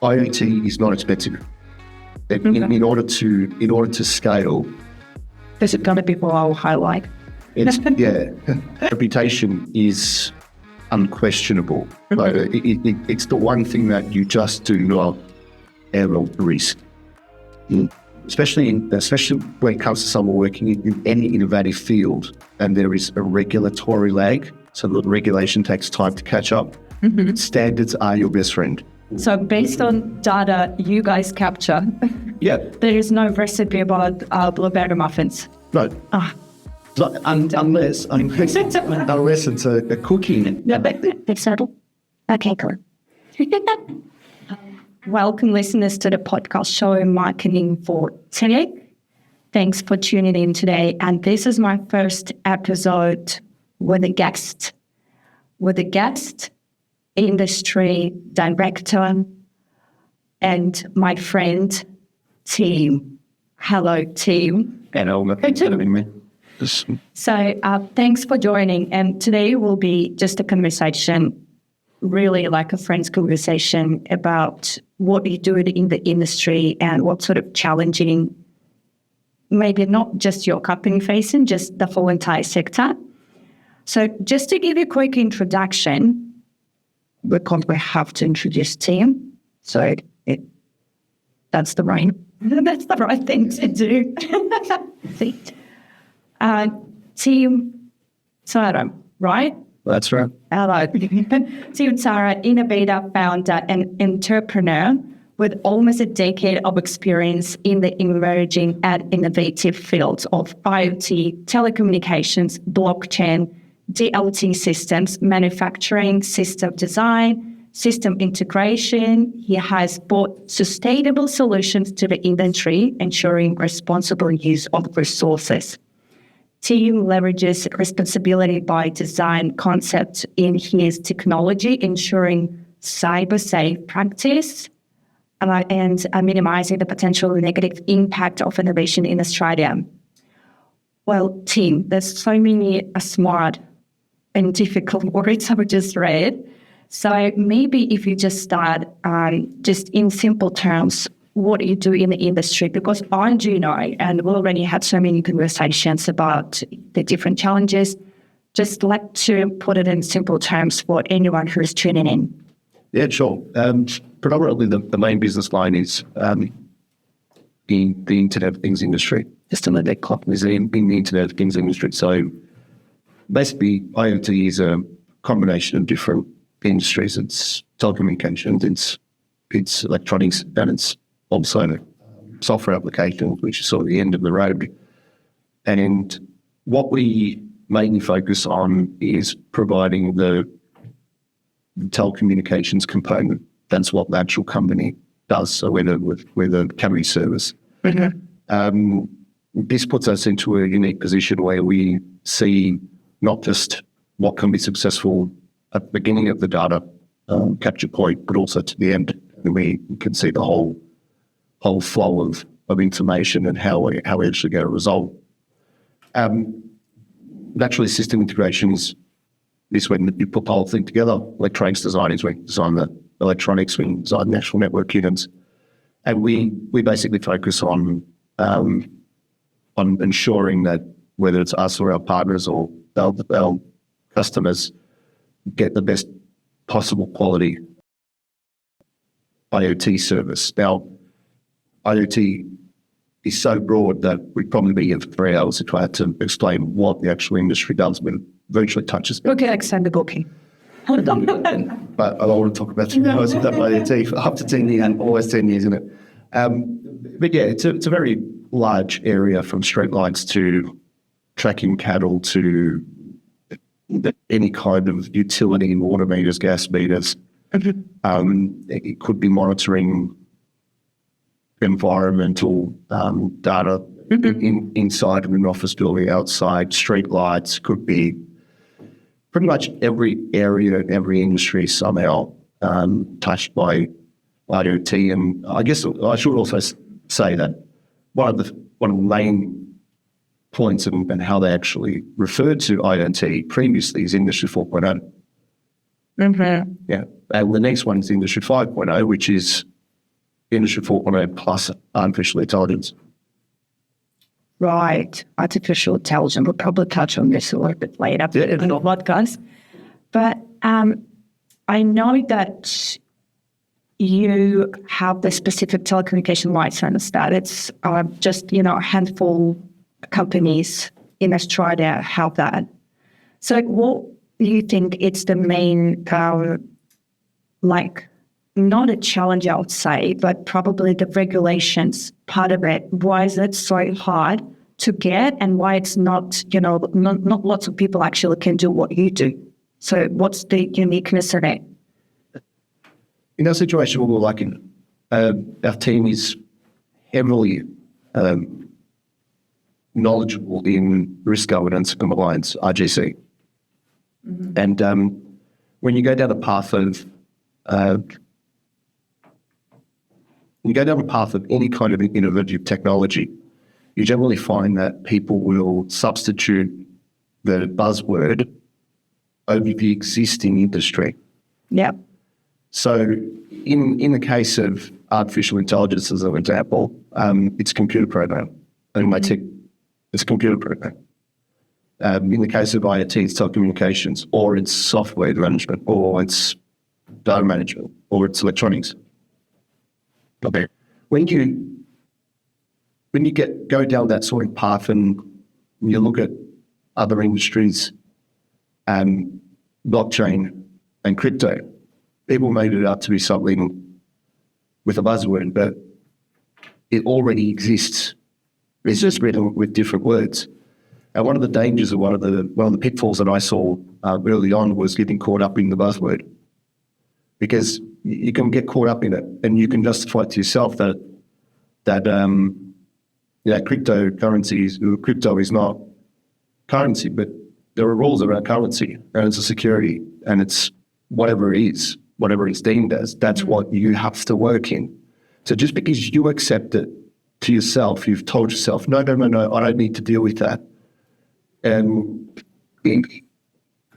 IoT is not expensive. In order to scale, This is going to be what I'll highlight. reputation is unquestionable. Like, it's the one thing that you just do not ever risk. Especially when it comes to someone working in any innovative field, and there is a regulatory lag, so the regulation takes time to catch up. Standards are your best friend. So based on data you guys capture, there is no recipe about blueberry muffins. No. Unless it's a cookie. Okay, cool. Welcome, listeners, to the podcast show Marketing for Tech. Thanks for tuning in today. And this is my first episode with a guest. Industry director, and my friend, Team. Hello, Team. Hello, thanks for having me. So thanks for joining. And today will be just a conversation, really like a friend's conversation about what you do in the industry and what sort of challenging, maybe not just your company facing, just the whole entire sector. So just to give you a quick introduction, because we have to introduce Team. So that's the right thing to do. Team Cara, right? That's right. Hello. Team Cara, innovator, founder, and entrepreneur with almost a decade of experience in the emerging and innovative fields of IoT, telecommunications, blockchain, DLT systems, manufacturing, system design, system integration. He has brought sustainable solutions to the industry, ensuring responsible use of resources. Team leverages responsibility by design concept in his technology, ensuring cyber-safe practice and minimizing the potential negative impact of innovation in Australia. Well, Team, there's so many smart and difficult words I've just read. So maybe if you just start just in simple terms, what do you do in the industry? Because I do know, and we already had so many conversations about the different challenges, just like to put it in simple terms for anyone who is tuning in. Yeah, sure. Predominantly the main business line is the Internet of Things industry. Just another companies in the Internet of Things industry. So basically, IoT is a combination of different industries. It's telecommunications, it's electronics, and it's also software applications, which is sort of the end of the road. And what we mainly focus on is providing the telecommunications component. That's what the actual company does. So we're the carrier service. This puts us into a unique position where we see not just what can be successful at the beginning of the data capture point, but also to the end. And we can see the whole flow of information and how we actually get a result. Naturally, system integration is when you put the whole thing together. Electronics design is when you design the electronics, when you design the actual network units. And we basically focus on ensuring that whether it's us or our partners or our customers get the best possible quality IoT service. Now, IoT is so broad that we'd probably be here for 3 hours if I had to explain what the actual industry does, but it virtually touches me. Okay, extend the booking. But I don't want to talk about IoT for up to 10 years, and always 10 years, isn't it? But yeah, it's a very large area, from streetlights to tracking cattle to any kind of utility, water meters, gas meters. It could be monitoring environmental data inside of an office building, outside, street lights. Could be pretty much every area, every industry somehow touched by IoT. And I guess I should also say that one of the main points and how they actually referred to IoT previously is Industry 4.0. Yeah, and the next one is Industry 5.0, which is Industry 4.0 plus artificial intelligence. Right. Artificial intelligence. We'll probably touch on this a little bit later in the podcast. But I know that you have the specific telecommunication license that it's just, a handful of companies in Australia have that. So what do you think it's the main, not a challenge, I would say, but probably the regulations part of it? Why is it so hard to get, and why it's not, not lots of people actually can do what you do? So what's the uniqueness of it? In our situation, we're lucky. Our team is heavily knowledgeable in risk governance and compliance, RGC. Mm-hmm. And when you go down the path of any kind of innovative technology, you generally find that people will substitute the buzzword over the existing industry. Yeah. So in the case of artificial intelligence, as an example, it's a computer program. And it's a computer program. In the case of IoT, it's telecommunications, or it's software management, or it's data management, or it's electronics. Okay. When you go down that sort of path and you look at other industries, blockchain and crypto, people made it out to be something with a buzzword, but it already exists. It's just written with different words. And one of the dangers of one of the pitfalls that I saw early on was getting caught up in the buzzword, because you can get caught up in it and you can justify it to yourself that crypto is not currency, but there are rules around currency, and it's a security, and it's whatever it's deemed as, that's what you have to work in. So just because you accept it to yourself, you've told yourself, no, I don't need to deal with that. And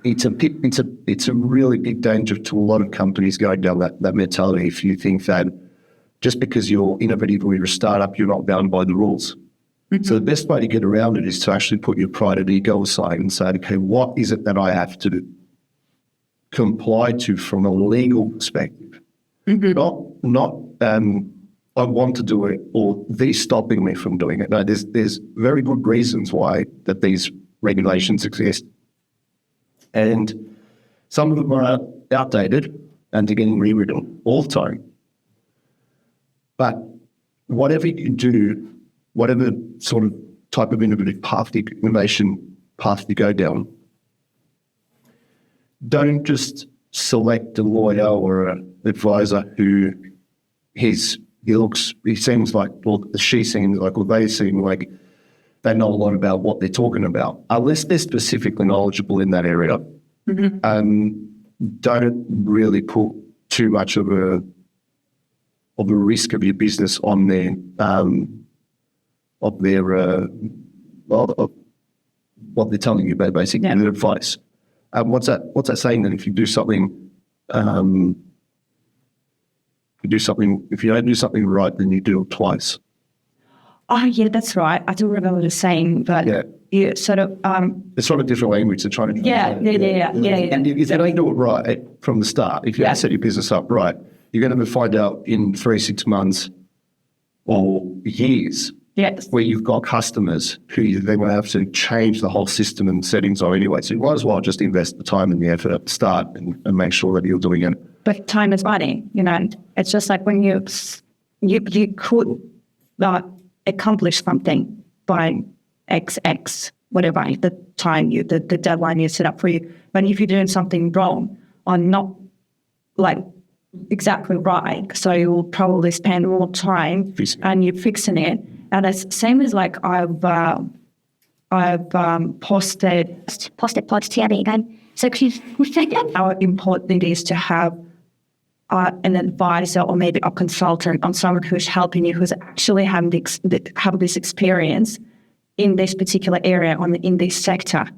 it's a really big danger to a lot of companies going down that mentality. If you think that just because you're innovative or you're a startup, you're not bound by the rules. Mm-hmm. So the best way to get around it is to actually put your pride and ego aside and say, okay, what is it that I have to comply to from a legal perspective? Mm-hmm. Not I want to do it, or these stopping me from doing it. No, there's very good reasons why that these regulations exist. And some of them are outdated and they're getting rewritten all the time. But whatever you do, whatever sort of type of innovation path you go down, don't just select a lawyer or an advisor who he seems like, or she seems like, or they seem like they know a lot about what they're talking about, unless they're specifically knowledgeable in that area. Mm-hmm. Don't really put too much of a risk of your business on what they're telling you about, basically, their advice. What's that saying? That if you do something, if you don't do something right, then you do it twice. Oh, yeah, that's right. I don't remember the saying, but you sort of... it's sort of different language they're trying to... Yeah. And if you don't do it right from the start, if you don't set your business up right, you're going to find out in 3-6 months or years where you've got customers who they will have to change the whole system and settings on anyway. So you might as well just invest the time and the effort at the start and make sure that you're doing it. But time is money, It's just like when you could accomplish something by XX, whatever, the time the deadline you set up for you. But if you're doing something wrong or not exactly right, so you'll probably spend more time and you're fixing it. And it's same as I've posted pods to everyone. So how important it is to have an advisor or maybe a consultant on someone who's helping you, who's actually have this experience in this particular area in this sector.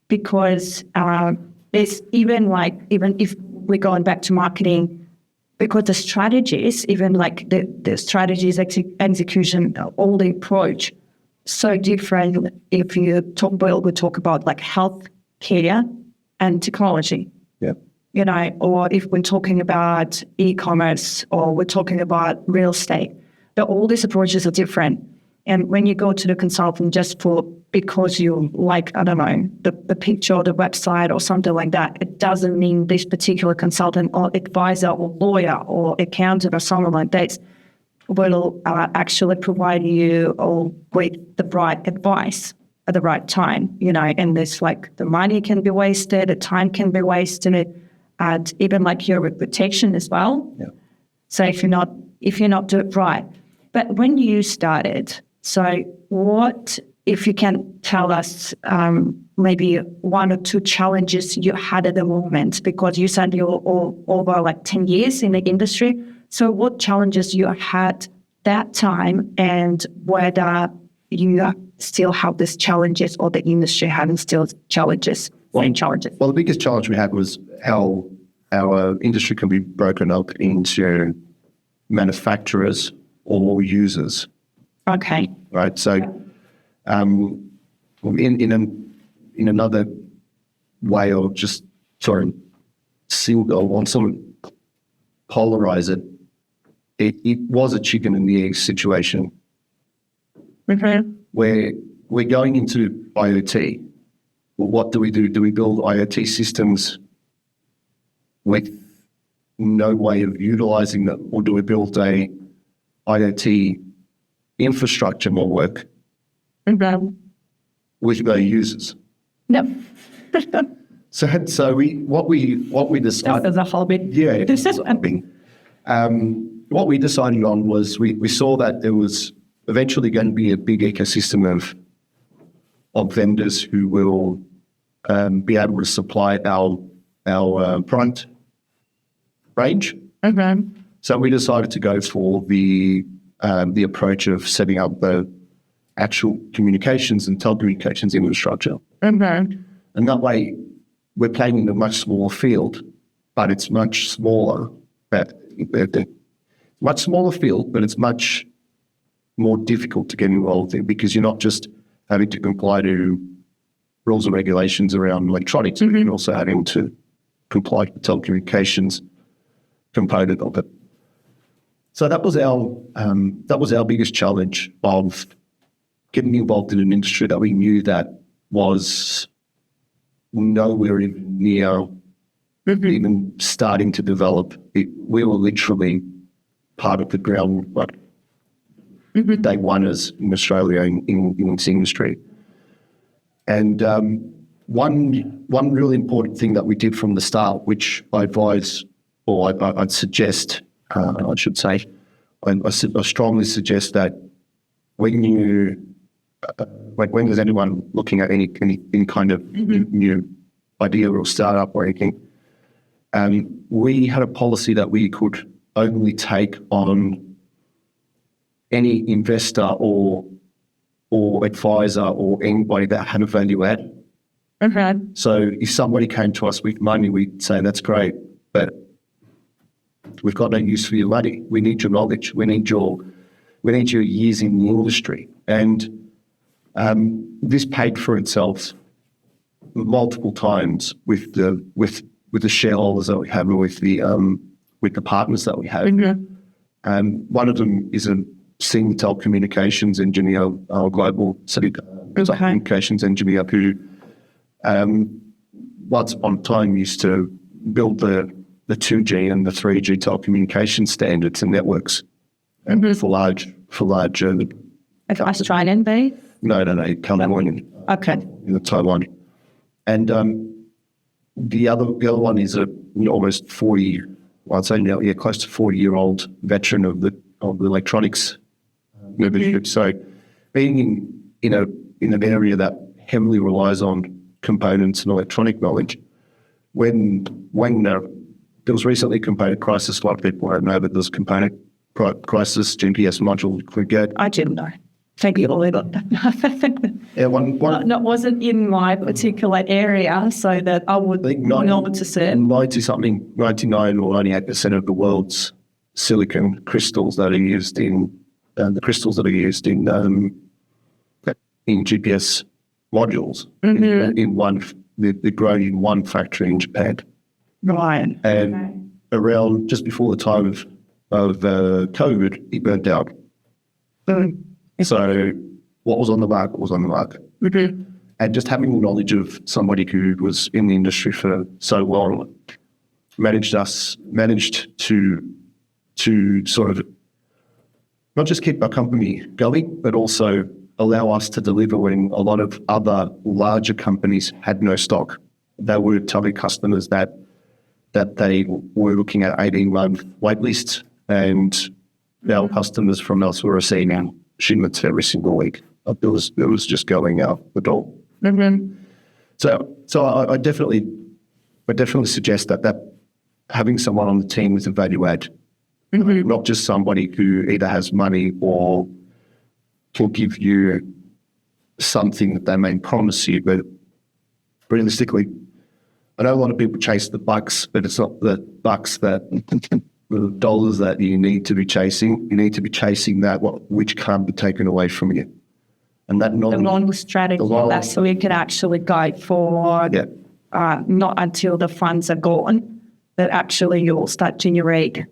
Because there's even if we're going back to marketing, because the strategies, even like the strategies, execution, all the approach, so different. If you we talk about like healthcare and technology, Yeah. or if we're talking about e-commerce or we're talking about real estate, but all these approaches are different. And when you go to the consultant just because you like, I don't know, the picture or the website or something like that, it doesn't mean this particular consultant or advisor or lawyer or accountant or someone like this will actually provide you with the right advice at the right time, and there's like the money can be wasted, the time can be wasted, and even like your reputation as well. Yeah. So if you're not doing it right. But when you started, so what, if you can tell us maybe one or two challenges you had at the moment, because you said you're over like 10 years in the industry. So what challenges you had that time, and whether you still have these challenges or the industry having still challenges? Well, the biggest challenge we had was how our industry can be broken up into manufacturers or users. Okay. Right. So, in another way of just sort of polarize it, it was a chicken and the egg situation. Mm-hmm. Where we're going into IoT. Well, what do we do? Do we build IoT systems with no way of utilizing them, or do we build a IoT infrastructure network with no users? No. So what we decided. There's a whole bit. Yeah, this is what we decided on was we saw that there was eventually going to be a big ecosystem of vendors who will be able to supply our product range. Okay. So we decided to go for the approach of setting up the actual communications and telecommunications infrastructure. Okay. And that way, we're playing in a much smaller field, but it's much smaller. Much smaller field, but it's much more difficult to get involved in, because you're not just having to comply to rules and regulations around electronics, but you're also having to comply to the telecommunications component of it. So that was our biggest challenge of getting involved in an industry that we knew that was nowhere even near even starting to develop. We were literally part of the ground day oneers in Australia in this industry. And one really important thing that we did from the start, which I advise, or I'd suggest, I should say, I strongly suggest that when there's anyone looking at any kind of new idea or startup or anything, we had a policy that we could only take on any investor or advisor or anybody that had a value add. Okay. So if somebody came to us with money, we'd say, that's great, but we've got no use for your money. We need your knowledge. We need your years in the industry. And this paid for itself multiple times with the shareholders that we have and with the partners that we have. One of them is a senior telecommunications engineer, our global telecommunications engineer, who once upon a time used to build the 2G and the 3G telecommunication standards and networks for large. Australian based? No, California. Okay. In Taiwan. And the other one is almost 40, well, I'd say now, close to 40-year-old veteran of the electronics membership. So being in an area that heavily relies on components and electronic knowledge, when there was recently a component crisis, a lot of people don't know, but there's component crisis, GPS module could get. I didn't know. Thank you, Oliver. Yeah, one That wasn't in my particular area, so that I would know what to say. 99 or 98% of the world's silicon crystals that are used in the crystals that are used in GPS modules in one, they're grown in one factory in Japan. Right. And around just before the time of COVID, it burnt out. So what was on the market was on the market. And just having the knowledge of somebody who was in the industry for so long managed to sort of not just keep our company going, but also allow us to deliver when a lot of other larger companies had no stock. They were telling customers that they were looking at 18-month wait lists, and our customers from elsewhere are seeing shipments every single week. It was just going out the door. So I definitely suggest that having someone on the team is a value add, not just somebody who either has money or will give you something that they may promise you, but realistically, I know a lot of people chase the bucks, but it's not the bucks the dollars that you need to be chasing. You need to be chasing which can't be taken away from you. And that The long strategy, that's so you can actually guide for not until the funds are gone, that actually you'll start to generate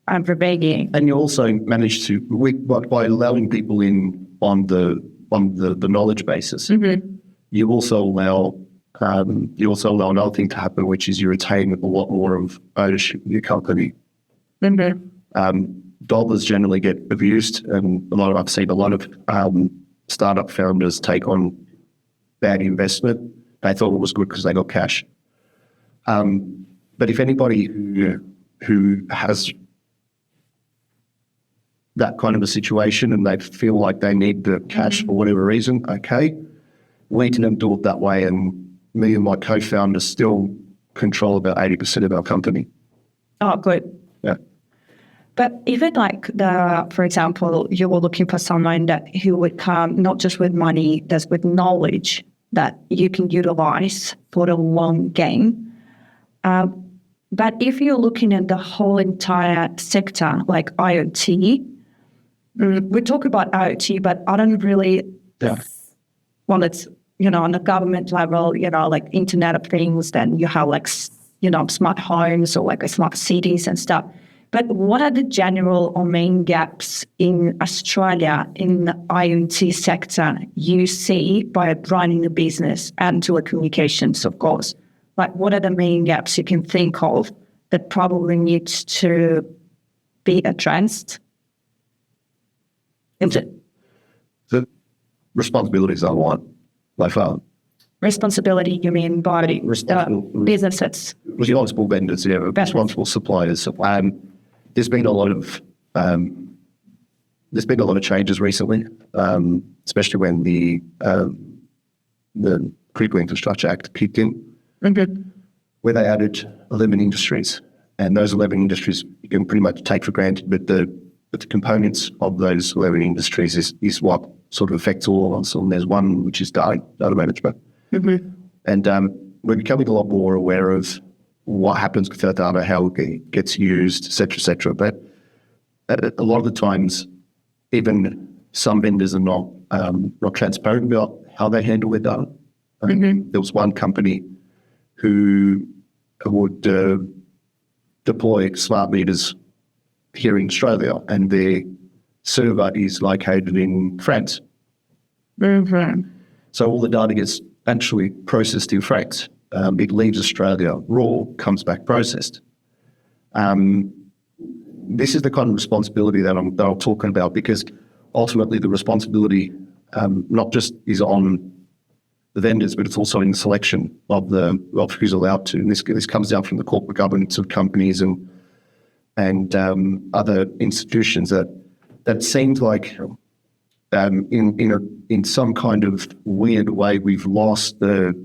revenue. And you also manage to, by allowing people in on the knowledge basis, you also allow another thing to happen, which is you retain a lot more of ownership of your company. Dollars generally get abused, and I've seen a lot of startup founders take on bad investment. They thought it was good because they got cash. But if anybody who has that kind of a situation and they feel like they need the cash for whatever reason, okay, letting them do it that way, and me and my co-founders still control about 80% of our company. Oh, good. Yeah. But even for example, you were looking for someone who would come not just with money, that's with knowledge that you can utilize for the long game. But if you're looking at the whole entire sector, like IoT, we talk about IoT, but I don't really, well, it's, on the government level, like Internet of Things, then you have smart homes or smart cities and stuff. But what are the general or main gaps in Australia in the IoT sector you see by running a business and telecommunications, of course? What are the main gaps you can think of that probably needs to be addressed? The responsibilities are one, by far. Responsibility, you mean by businesses? Responsible vendors, responsible suppliers. There's been a lot of changes recently, especially when the Critical Infrastructure Act kicked in, where they added 11 industries, and those 11 industries you can pretty much take for granted, but the components of those 11 industries is what sort of affects all of us. And there's one which is data management, and we're becoming a lot more aware of what happens with our data, how it gets used, et cetera. But a lot of the times, even some vendors are not transparent about how they handle their data. There was one company who would deploy smart meters here in Australia, and their server is located in France. So all the data gets actually processed in France. It leaves Australia raw, comes back processed. This is the kind of responsibility that I'm talking about, because ultimately the responsibility not just is on the vendors, but it's also in the selection of who's allowed to. And this comes down from the corporate governance of companies and other institutions that seems like in some kind of weird way we've lost the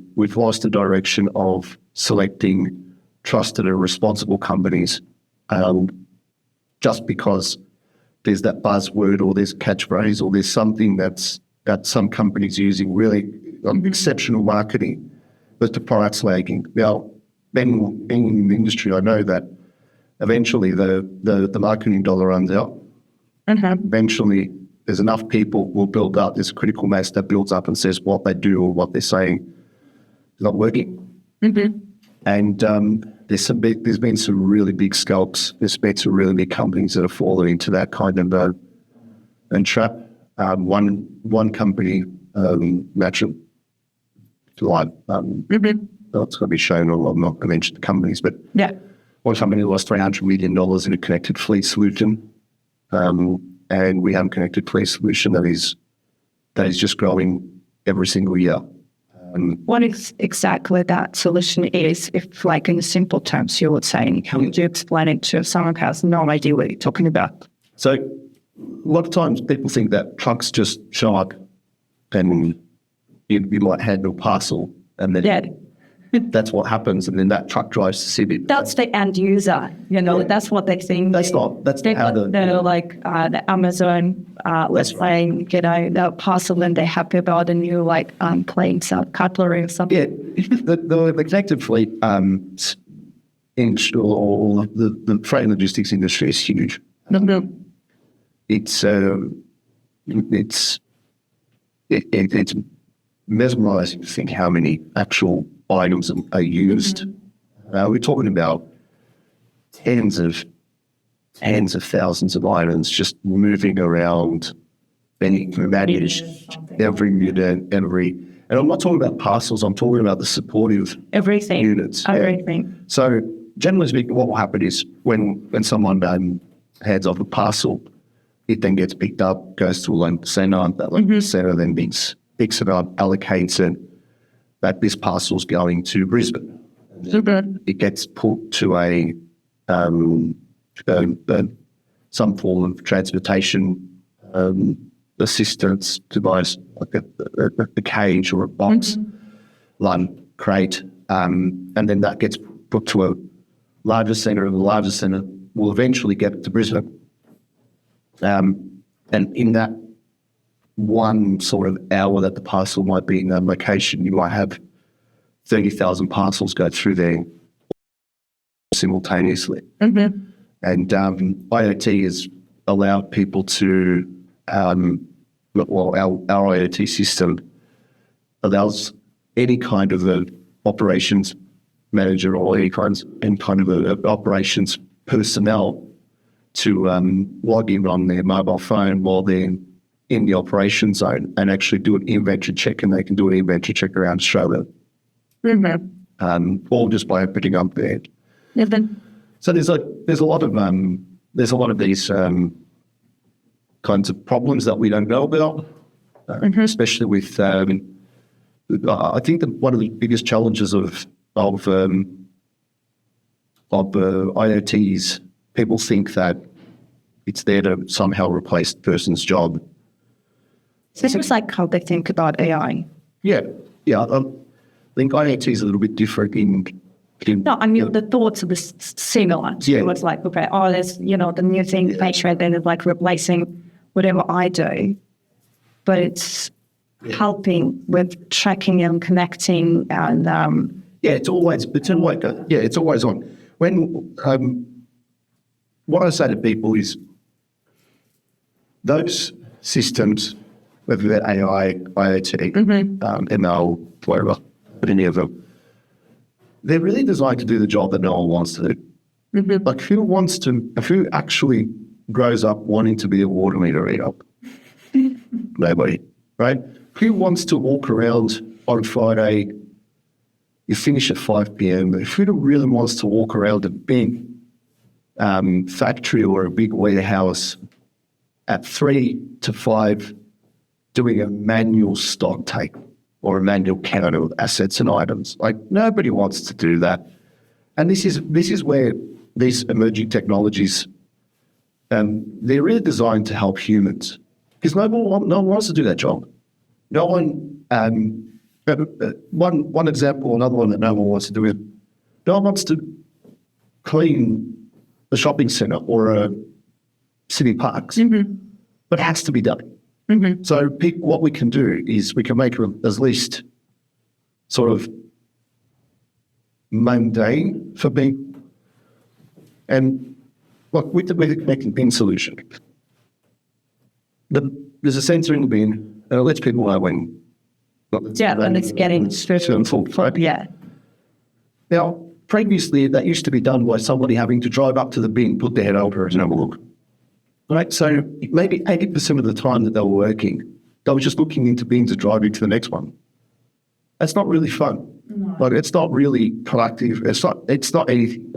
direction of selecting trusted and responsible companies, just because there's that buzzword or there's catchphrase or there's something that some companies using really exceptional marketing, but the product's lagging. Now, being in the industry, I know that eventually the marketing dollar runs out. Eventually, there's enough people will build up. There's a critical mass that builds up and says what they do or what they're saying is not working. And there's been some really big scalps. There's been some really big companies that have fallen into that kind of trap. One company, Natural Live, it's going to be shown. I'm not going to mention the companies, but one company lost $300 million in a connected fleet solution. And we have a connected fleet solution that is just growing every single year. What exactly that solution is, if like in simple terms you would say, how would you explain it to someone who has no idea what you're talking about? So a lot of times people think that trucks just show up and you might handle parcel and then that's what happens, and then that truck drives to city. That's the end user, that's what they think. That's not how the Amazon, let's say, the parcel, and they're happy about the new planes, cutlery or something. Yeah, the connected fleet industry or the freight and logistics industry is huge. It's mesmerizing to think how many actual items are used. We're talking about tens of thousands of items just moving around, being managed every unit, and I'm not talking about parcels. I'm talking about the supportive everything units. Everything. So generally speaking, what will happen is when someone hands off a parcel, it then gets picked up, goes to a local centre. That local centre then picks it up, allocates it, that this parcel's going to Brisbane. It gets put to some form of transportation assistance device, like a cage or a box, crate, and then that gets put to a larger centre, and the larger centre will eventually get to Brisbane. And in that one sort of hour that the parcel might be in that location, you might have 30,000 parcels go through there simultaneously. And IoT has allowed people to, our IoT system allows any kind of an operations manager or any kind of a operations personnel to log in on their mobile phone while they're in the operation zone and actually do an inventory check, and they can do an inventory check around Australia, all just by opening up there. So there's a lot of these kinds of problems that we don't know about, especially with. I think that one of the biggest challenges of IoT is people think that it's there to somehow replace the person's job. So it's like how they think about AI. Yeah. I think IoT is a little bit different No, I mean, the thoughts are similar. Yeah. It's like, okay, there's, the new thing, then it's like replacing whatever I do. But it's helping with tracking and connecting and... it's always on. When, what I say to people is those systems, whether they're AI, IoT, ML, whatever, but any of them, they're really designed to do the job that no one wants to do. Like who actually grows up wanting to be a water meter reader? Nobody, right? Who wants to walk around on Friday, you finish at 5 p.m, but who really wants to walk around a big factory or a big warehouse at 3 to 5 doing a manual stock take or a manual count of assets and items? Like, nobody wants to do that. And this is where these emerging technologies, they're really designed to help humans, because no one wants to do that job. No one, one example, another one that no one wants to do is, no one wants to clean a shopping centre or city parks, Mm-hmm. but it has to be done. Mm-hmm. So what we can do is we can make it as least sort of mundane for people. And look, with the connected bin solution, there's a sensor in the bin, and it lets people know when. When it's getting full. Yeah. Now, previously, that used to be done by somebody having to drive up to the bin, put their head over it, and have a look. Right, so maybe 80% of the time that they were working, they were just looking into bins and driving to the next one. That's not really fun. No. Like, it's not really productive. It's not anything.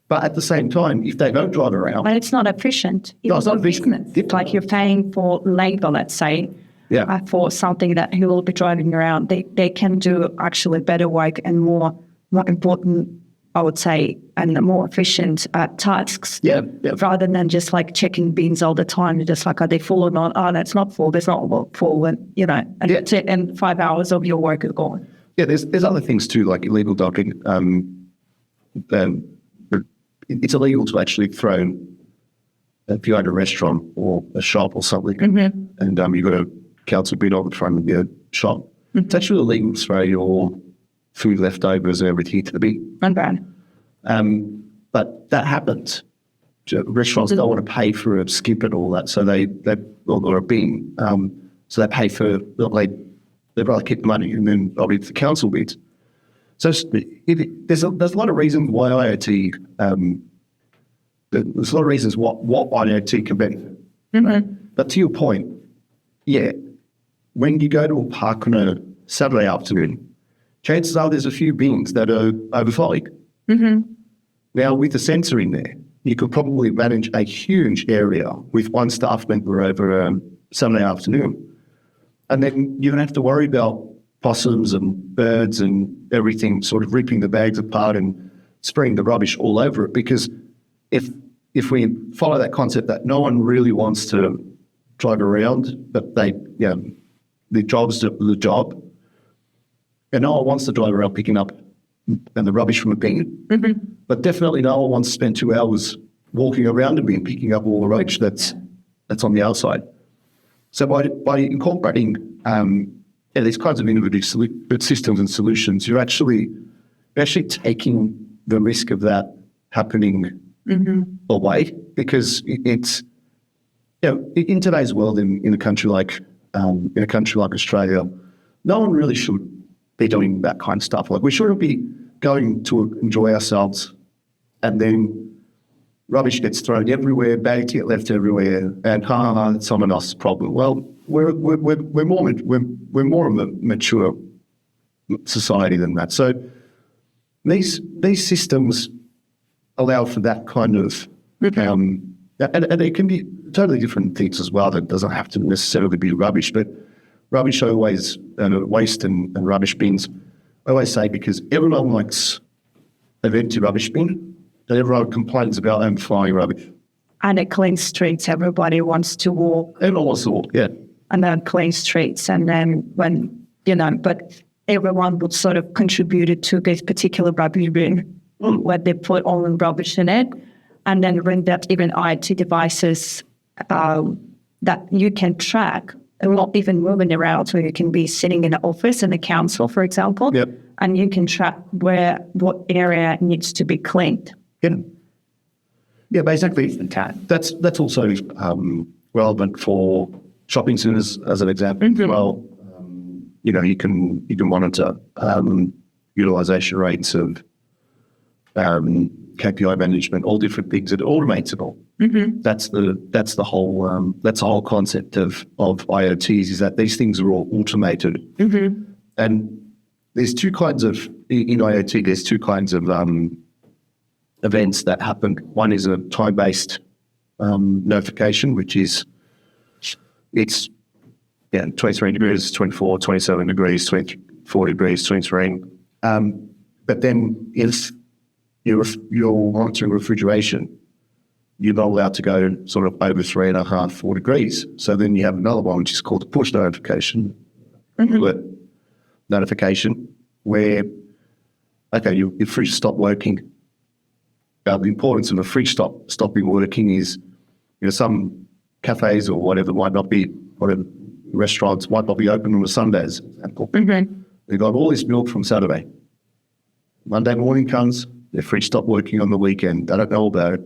But at the same time, if they don't drive around, But it's not efficient. No, it's not efficient. It's like you're paying for labor, let's say, for something that he will be driving around. They can do actually better work and more important, I would say, and more efficient tasks. Yeah. Rather than just like checking bins all the time. You're just like, are they full or not? Oh, that's not full. There's not full. And, and that's it. And 5 hours of your work is gone. Yeah, there's other things too, like illegal docking. It's illegal to actually throw, if you're at a restaurant or a shop or something, and you've got a council bin on the front of your shop, it's actually illegal to throw your food leftovers and everything into the bin. But that happens. Restaurants don't want to pay for a skip and all that, so or a bin. So they pay for, they'd rather keep the money and then obviously the council bids. So there's a lot of reasons why IoT, there's a lot of reasons what IoT can benefit. Right? But to your point, when you go to a park on a Saturday afternoon, chances are there's a few bins that are overflowing. Now, with the sensor in there, you could probably manage a huge area with one staff member over Saturday afternoon. And then you don't have to worry about possums and birds and everything sort of ripping the bags apart and spraying the rubbish all over it. Because if we follow that concept that no one really wants to drive around, but the job's the job, and no one wants to drive around picking up the rubbish from a bin. But definitely no one wants to spend 2 hours walking around a bin picking up all the rubbish that's on the outside. So by incorporating these kinds of innovative systems and solutions, you're actually taking the risk of that happening away, because it's in today's world in a country like Australia, no one really should be doing that kind of stuff. Like, we shouldn't be going to enjoy ourselves and then rubbish gets thrown everywhere, bags get left everywhere, and it's someone else's problem. Well, we're more of a mature society than that. So these systems allow for that kind of and it can be totally different things as well. That doesn't have to necessarily be rubbish, but rubbish always, waste and rubbish bins, I always say, because everyone likes an empty rubbish bin, and everyone complains about flying rubbish. And a clean streets, everybody wants to walk. Everyone wants to walk, And then clean streets, and then but everyone would sort of contribute to this particular rubbish bin where they put all the rubbish in it, and then render that even IoT devices that you can track and not even moving around. So you can be sitting in an office in a council, for example, and you can track what area needs to be cleaned. Basically, that's also relevant for shopping centres as an example as well. You can monitor utilisation rates of KPI management, all different things. It automates it all. That's the whole concept of IoTs, is that these things are all automated. And there's two kinds of in IoT. There's two kinds of events that happen. One is a time-based notification, which is 23 degrees, 24, 27 degrees, 24 degrees, 23. But then if you're monitoring refrigeration, you're not allowed to go sort of over 3.5, 4 degrees. So then you have another one, which is called a push notification, notification, where, your fridge stopped working. The importance of a fridge stopping working is some cafes or whatever might not be, whatever restaurants might not be open on a Sundays, for example. They've got all this milk from Saturday. Monday morning comes, their fridge stopped working on the weekend. They don't know about it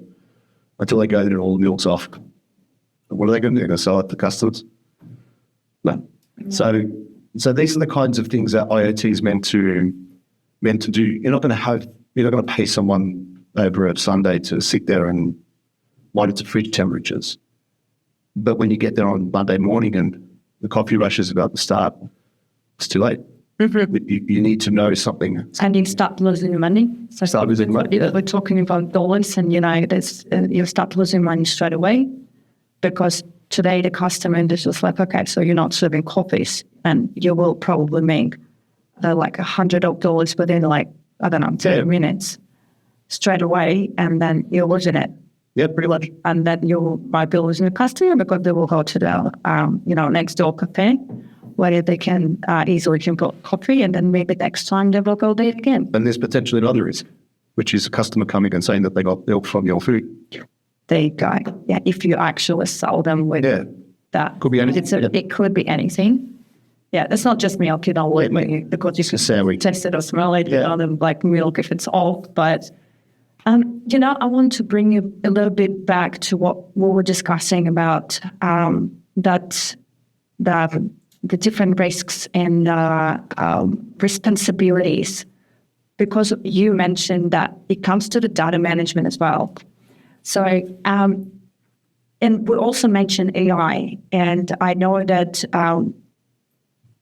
until they go there and all the milk's off. And what are they going to do? They're going to sell it to customers? No. So these are the kinds of things that IoT is meant to do. You're not going to pay someone over a Sunday to sit there and monitor fridge temperatures. But when you get there on Monday morning and the coffee rush is about to start, it's too late. You need to know something. And you start losing money. So Start losing money. we're talking about dollars, and you start losing money straight away, because today the customer is just like, okay, so you're not serving coffees, and you will probably make like $100 within like, I don't know, 30 minutes straight away, and then you're losing it. Yeah, pretty much. And then you might be losing a customer because they will go to the next door cafe where they can easily get coffee, and then maybe next time they will go there again. And there's potentially another risk, which is a customer coming and saying that they got milk from your food. There you go. Yeah, if you actually sell them with that. Could be anything. It could be anything. Yeah, it's not just milk, because you can taste it or smell it, like milk if it's off. But, I want to bring you a little bit back to what we were discussing about the different risks and responsibilities, because you mentioned that it comes to the data management as well. So, and we also mentioned AI, and I know that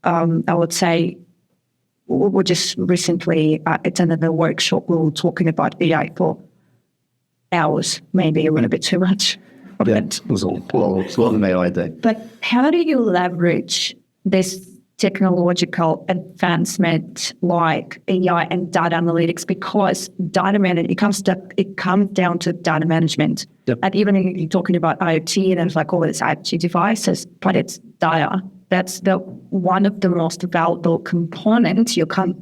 I would say we just recently attended a workshop. We were talking about AI for hours, maybe a little bit too much. Yeah, it was a lot of AI day. But how do you leverage this technological advancement like AI and data analytics? Because data management, it comes down to data management. Yep. And even if you're talking about IoT, and it's like all these IoT devices, but it's data. That's one of the most valuable components you can't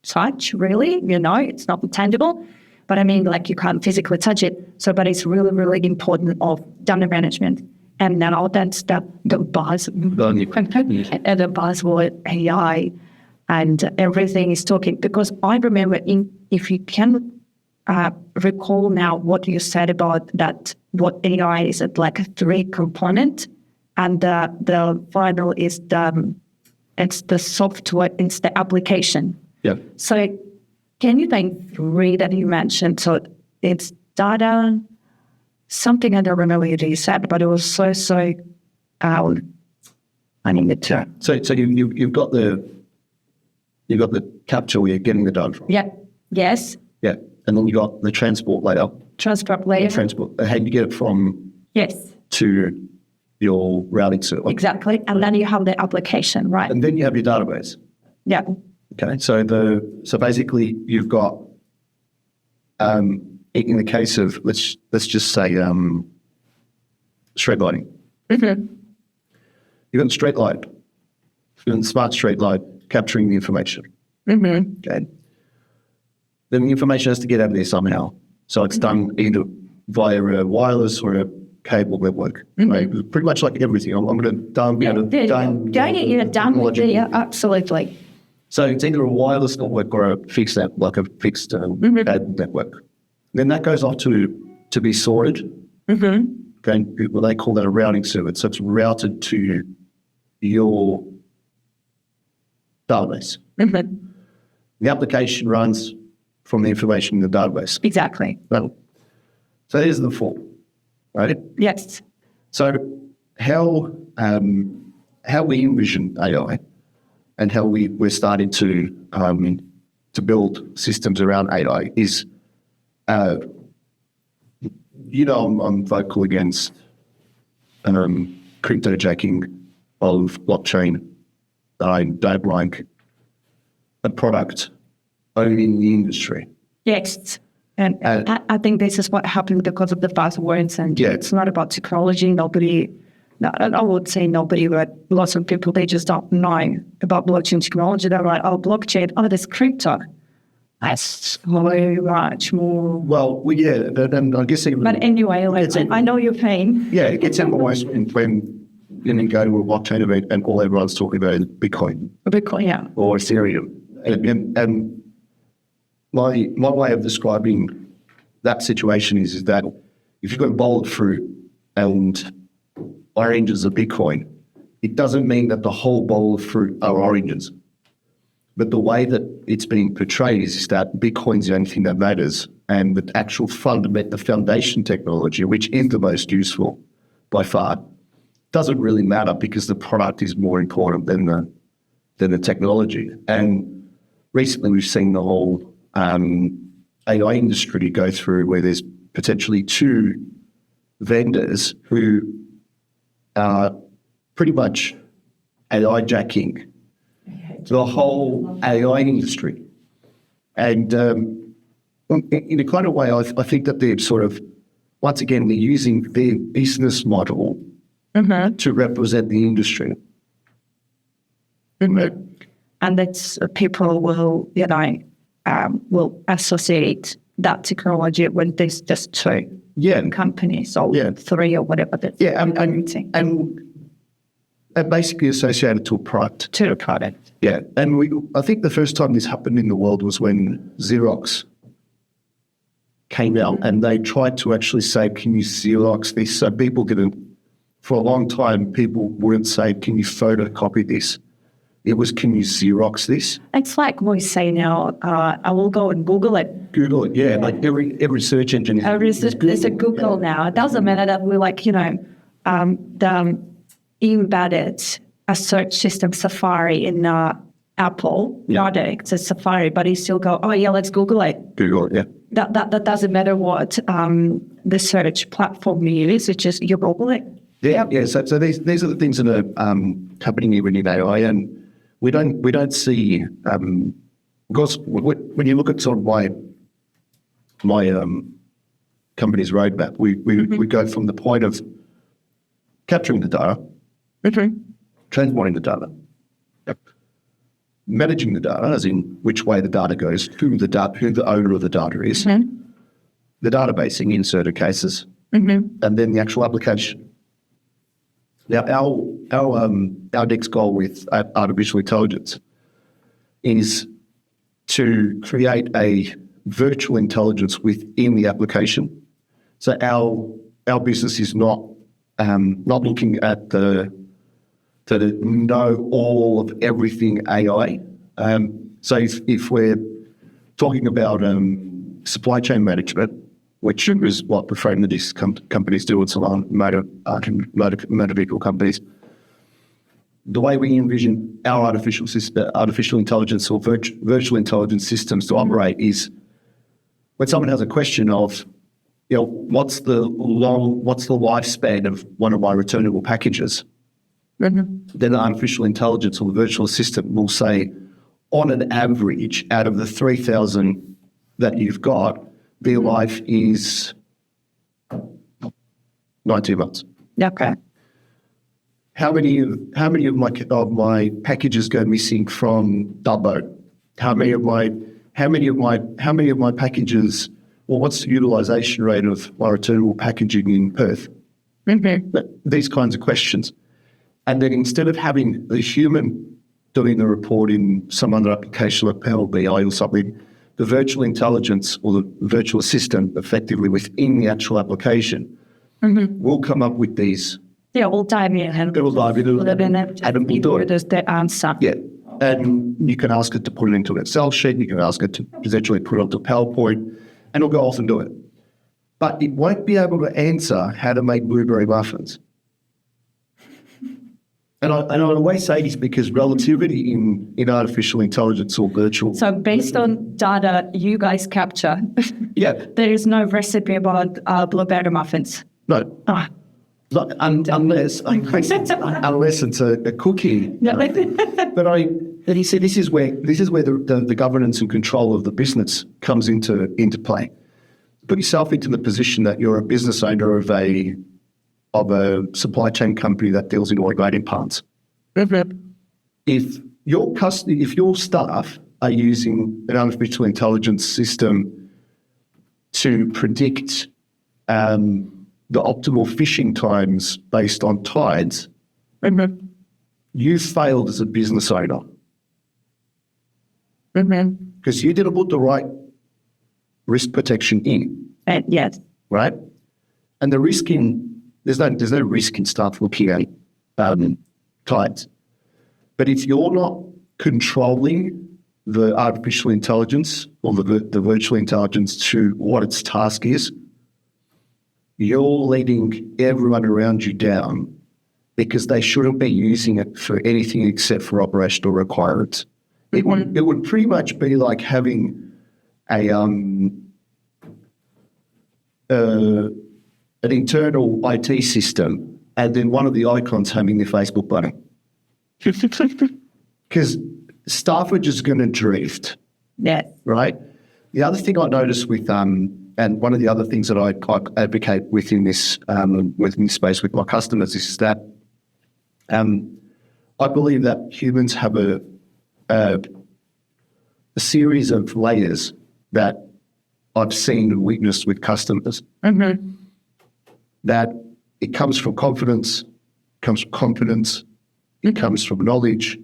touch, really. It's not tangible. But I mean, like, you can't physically touch it. So, but it's really, really important of data management. And now that's the buzz, and the buzzword AI, and everything is talking. Because I remember, if you can recall now what you said about that, what AI is like a 3 component, and the final is it's the software, it's the application. Yeah. So can you think 3 that you mentioned? So it's data, something I don't remember what you said, but it was so I need it to. So you've got the capture where you're getting the data from. Yeah. Yes. Yeah. And then you got the transport layer. Transport layer. How do you get it from to your routing server? Exactly. And then you have the application, right? And then you have your database. Yeah. Okay. So basically you've got in the case of let's just say street lighting. Mm-hmm. You've got the street light, you've got the smart street light capturing the information. Mm-hmm. Okay. Then the information has to get out there somehow. So it's done either via a wireless or a cable network. Mm-hmm. Right? Pretty much like everything. I'm going to done with it. Absolutely. So it's either a wireless network or a fixed cable network. Then that goes off to be sorted. Mm-hmm. Okay, well, they call that a routing server. So it's routed to your database. Mm-hmm. The application runs from the information in the database. Exactly. So there's the 4, right? Yes. So how we envision AI and how we're starting to build systems around AI is, I'm vocal against crypto jacking of blockchain. I don't like a product owning the industry. Yes. And I think this is what happened because of the buzzwords. And it's not about technology. I would say nobody, but lots of people, they just don't know about blockchain technology. They're like, oh, blockchain, oh, there's crypto. That's so much more. Well, yeah, and I guess even... But anyway, I know your pain. Yeah, it gets even worse when you go to a blockchain event and all everyone's talking about is Bitcoin. Bitcoin, yeah. Or Ethereum. And my way of describing that situation is that if you've got a bowl of fruit and oranges are Bitcoin, it doesn't mean that the whole bowl of fruit are oranges. But the way that it's being portrayed is that Bitcoin's the only thing that matters, and the actual fundamental foundation technology, which is the most useful by far, doesn't really matter because the product is more important than the technology. And recently we've seen the whole AI industry go through where there's potentially two vendors who are pretty much AI-jacking the whole AI industry. And in a kind of way, I think that they're sort of, once again, they're using their business model to represent the industry. And that's people will associate that technology with this just two companies or three or whatever. And basically associated to a product. To a product. Yeah. And I think the first time this happened in the world was when Xerox came out and they tried to actually say, can you Xerox this? So people didn't, for a long time, people wouldn't say, can you photocopy this? It was, can you Xerox this? It's like we say now, I will go and Google it. Google it, yeah. Like every search engine is a Google now. It doesn't matter that we're like, embedded a search system Safari in Apple product, it's Safari, but you still go, let's Google it. Google it, yeah. That doesn't matter what the search platform you use, it's just you Google it. Yeah. So these are the things that are happening here in AI, and we don't see because when you look at sort of my company's roadmap, we go from the point of capturing the data, transporting the data, managing the data, as in which way the data goes, who the owner of the data is, the databasing in certain cases, and then the actual application. Now, our next goal with artificial intelligence is to create a virtual intelligence within the application. So our business is not looking at to know all of everything AI. So if we're talking about supply chain management, which is what the frame that these companies do with some motor vehicle companies, the way we envision our artificial intelligence or virtual intelligence systems to operate is when someone has a question of, what's the lifespan of one of my returnable packages, then the artificial intelligence or the virtual assistant will say, on an average, out of the 3,000 that you've got, their life is 19 months. Okay. How many of my packages go missing from Dubbo? How many of my packages? Well, what's the utilisation rate of my returnable packaging in Perth? These kinds of questions, and then instead of having the human doing the report in some other application like Power BI or something, the virtual intelligence or the virtual assistant effectively within the actual application will come up with these. Yeah, we'll dive in. It will dive in and we'll do it. There's the answer. Yeah. And you can ask it to put it into an Excel sheet. You can ask it to potentially put it onto PowerPoint, and it'll go off and do it. But it won't be able to answer how to make blueberry muffins. And I always say this because relativity in artificial intelligence or virtual... So based on data you guys capture, there is no recipe about blueberry muffins? No. Unless it's a cookie. But you see, this is where the governance and control of the business comes into play. Put yourself into the position that you're a business owner of a supply chain company that deals in automated parts. If your staff are using an artificial intelligence system to predict the optimal fishing times based on tides, you failed as a business owner. Because you didn't put the right risk protection in. Yes. Right? And the risk there's no risk in staff looking at tides. But if you're not controlling the artificial intelligence or the virtual intelligence to what its task is, you're letting everyone around you down because they shouldn't be using it for anything except for operational requirements. It would pretty much be like having an internal IT system and then one of the icons having the Facebook button. Because staff are just going to drift. Yes. Right? The other thing I noticed with, and one of the other things that I advocate within this space with my customers is that I believe that humans have a series of layers that I've seen and witnessed with customers. That it comes from confidence, comes from competence, it comes from knowledge,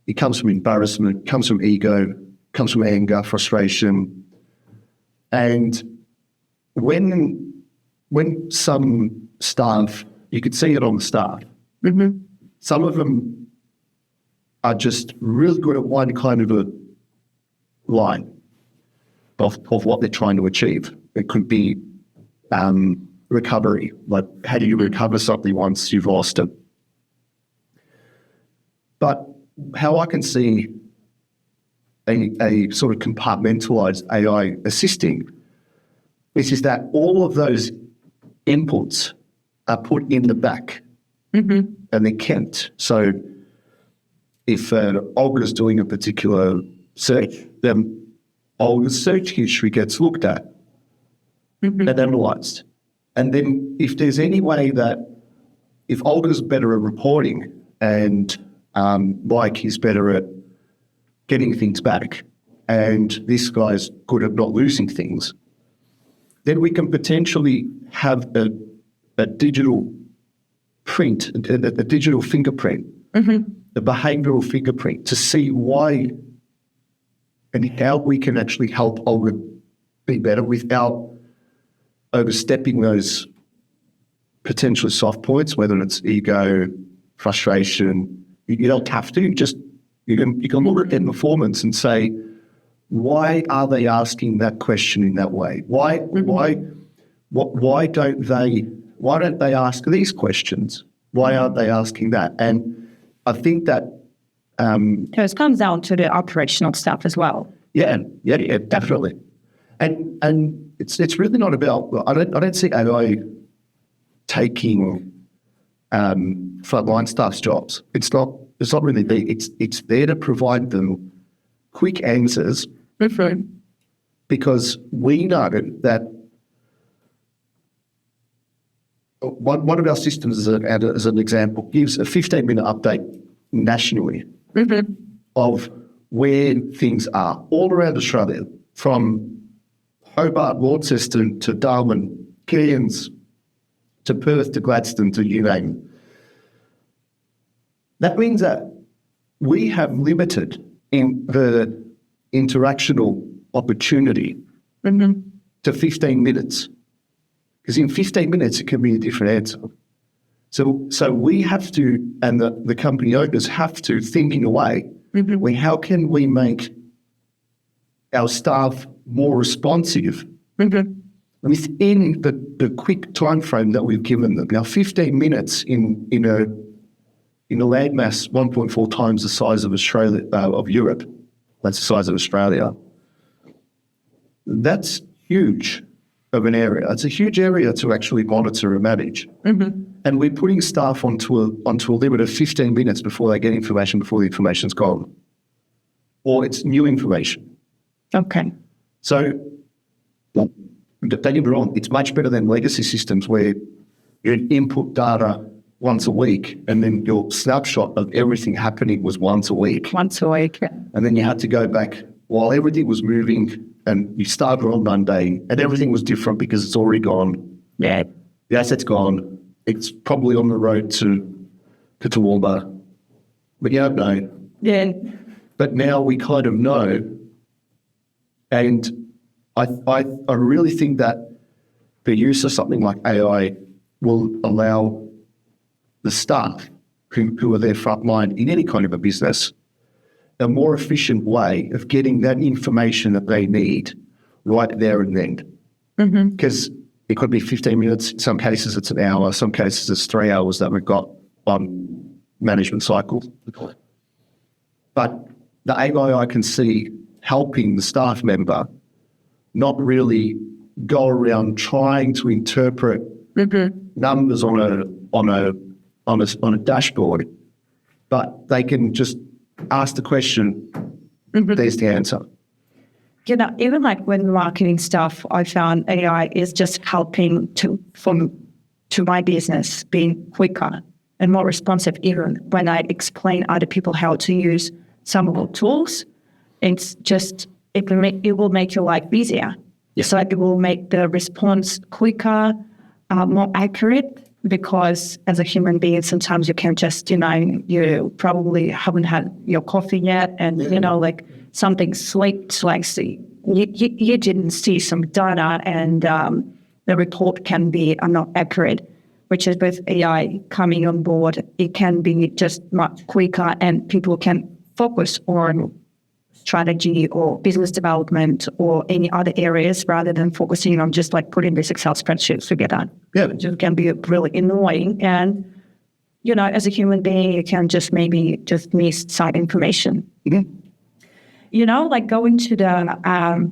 it comes from embarrassment, comes from ego, comes from anger, frustration. And when some staff, you could see it on the staff, some of them are just really good at one kind of a line of what they're trying to achieve. It could be recovery, like how do you recover something once you've lost it? But how I can see a sort of compartmentalized AI assisting is that all of those inputs are put in the back and they're kept. So if Olga's doing a particular search, then Olga's search history gets looked at and analysed. And then if there's any way that if Olga's better at reporting and Mike is better at getting things back and this guy's good at not losing things, then we can potentially have a digital print, a digital fingerprint, a behavioural fingerprint to see why and how we can actually help Olga be better without overstepping those potentially soft points, whether it's ego, frustration. You don't have to. You can look at their performance and say, why are they asking that question in that way? Why don't they ask these questions? Why aren't they asking that? And I think that So it comes down to the operational stuff as well. Yeah, definitely. And it's really not about. I don't see AI taking frontline staff's jobs. It's not really there. It's there to provide them quick answers. Because we know that one of our systems, as an example, gives a 15-minute update nationally of where things are all around Australia, from Hobart, Launceston to Darwin, Cairns to Perth to Gladstone to you name it. That means that we have limited in the interactional opportunity to 15 minutes. Because in 15 minutes, it can be a different answer. So we have to, and the company owners have to think in a way, how can we make our staff more responsive within the quick time frame that we've given them. Now, 15 minutes in a landmass 1.4 times the size of Australia, of Europe, that's the size of Australia. That's huge of an area. It's a huge area to actually monitor and manage. And we're putting staff onto a limit of 15 minutes before they get information, before the information's gone. Or it's new information. Okay. So don't get me wrong, it's much better than legacy systems where you input data once a week, and then your snapshot of everything happening was once a week. Once a week. And then you had to go back while everything was moving, and you started on Monday, and everything was different because it's already gone. Yeah. The asset's gone. It's probably on the road to Toowoomba. But you don't know. Yeah. But now we kind of know. And I really think that the use of something like AI will allow the staff who are their frontline in any kind of a business a more efficient way of getting that information that they need right there and then. Because it could be 15 minutes, in some cases it's an hour, some cases it's 3 hours that we've got on management cycle. But the AI I can see helping the staff member not really go around trying to interpret numbers on a dashboard, but they can just ask the question, there's the answer. You know, even like when marketing stuff, I found AI is just helping to my business being quicker and more responsive. Even when I explain other people how to use some of the tools, it's just it will make your life easier. Yes. So it will make the response quicker, more accurate. Because as a human being, sometimes you can just, you probably haven't had your coffee yet, and like something slipped, like you didn't see some data, and the report can be not accurate. Which is with AI coming on board, it can be just much quicker, and people can focus on strategy or business development or any other areas rather than focusing on just like putting this Excel spreadsheet together. Yeah. It can be really annoying. And, as a human being, you can just maybe just miss side information. Like going to the,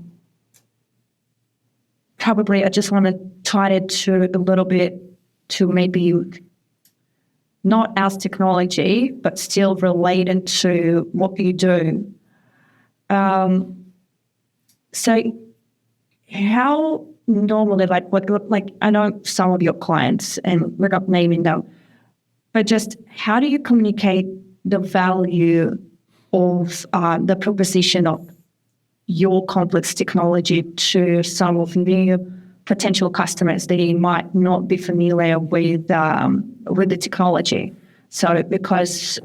probably I just want to tie it to a little bit to maybe not as technology, but still related to what you do. So how normally, I know some of your clients, and we're not naming them, but just how do you communicate the value of the proposition of your complex technology to some of new potential customers that you might not be familiar with the technology? So because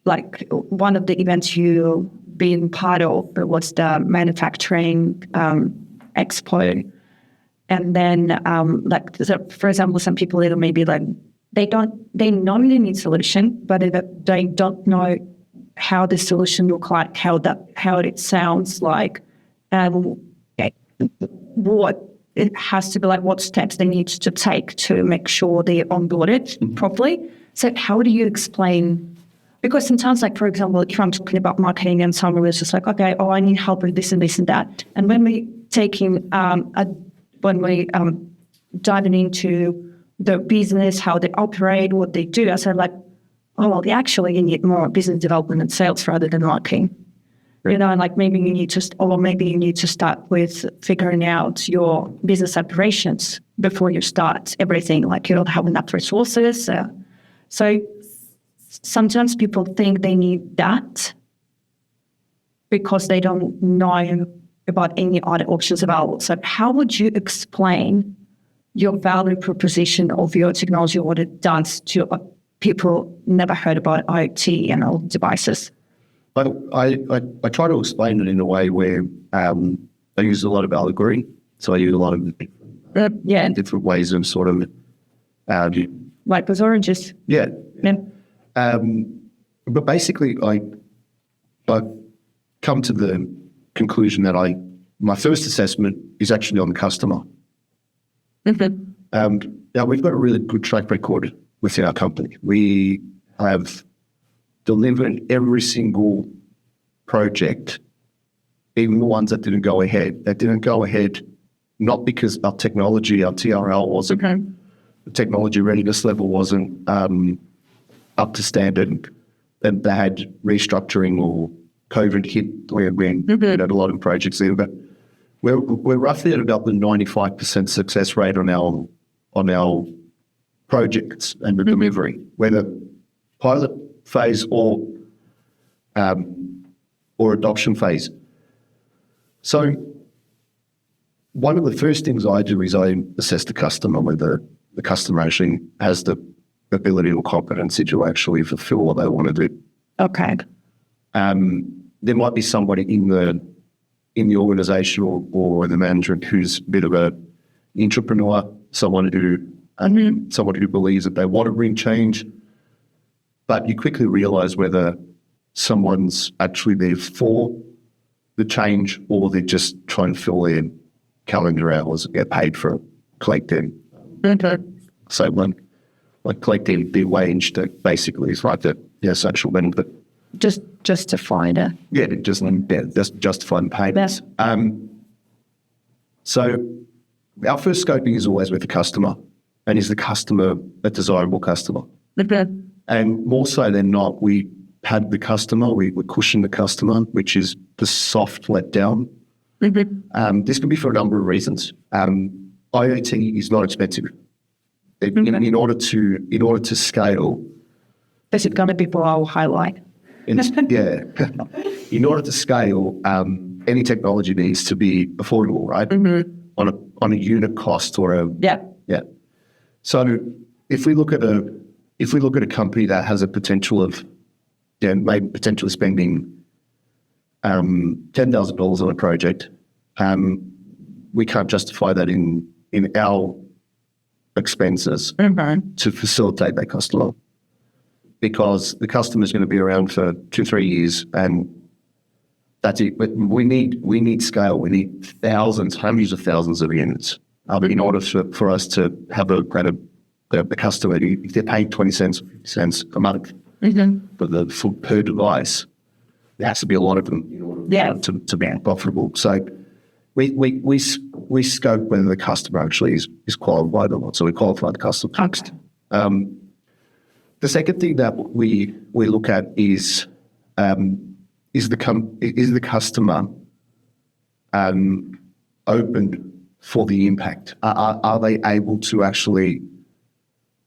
like one of the events you been part of was the manufacturing expo, and then for example, some people that maybe like they know they need solution, but they don't know how the solution look like, how it sounds like, and what it has to be like, what steps they need to take to make sure they're onboarded properly. So how do you explain? Because sometimes, like, for example, if I'm talking about marketing and someone is just like, okay, I need help with this and this and that. And when we taking, diving into the business, how they operate, what they do, I said like, they actually need more business development and sales rather than marketing. Like maybe you need to start with figuring out your business operations before you start everything. Like you don't have enough resources. So sometimes people think they need that because they don't know about any other options available. So how would you explain your value proposition of your technology, what it does to people never heard about IoT and all devices? I try to explain it in a way where I use a lot of allegory. So I use a lot of different ways of sort of... like those oranges. Yeah. But basically, I've come to the conclusion that my first assessment is actually on the customer. Now, we've got a really good track record within our company. We have delivered every single project, even the ones that didn't go ahead. That didn't go ahead not because our technology, our TRL wasn't, the technology readiness level wasn't up to standard, and they had restructuring or COVID hit where we had a lot of projects there. But we're roughly at about the 95% success rate on our projects and the delivery, whether pilot phase or adoption phase. So one of the first things I do is I assess the customer, whether the customer actually has the ability or competency to actually fulfill what they want to do. Okay. There might be somebody in the organisation or the management who's a bit of an entrepreneur, someone who believes that they want to bring change, but you quickly realise whether someone's actually there for the change or they're just trying to fill their calendar hours and get paid for collecting. So like collecting their wage that basically is like the social benefit. Just justify it. That's justifying payments. So our first scoping is always with the customer, and is the customer a desirable customer? And more so than not, we pad the customer, we cushion the customer, which is the soft letdown. This can be for a number of reasons. IoT is not expensive. In order to scale, This is going to be for our highlight. in order to scale, any technology needs to be affordable, right? On a unit cost or a Yeah. So if we look at a company that has a potential of maybe potentially spending $10,000 on a project, we can't justify that in our expenses to facilitate that customer, because the customer is going to be around for 2-3 years, and that's it. But we need scale. We need hundreds of thousands of units in order for us to have the customer. If they're paying 20 cents, 50 cents a month for per device, there has to be a lot of them in order to be profitable. So we scope whether the customer actually is qualified or not. So we qualify the customer first. The second thing that we look at is the customer open for the impact? Are they able to actually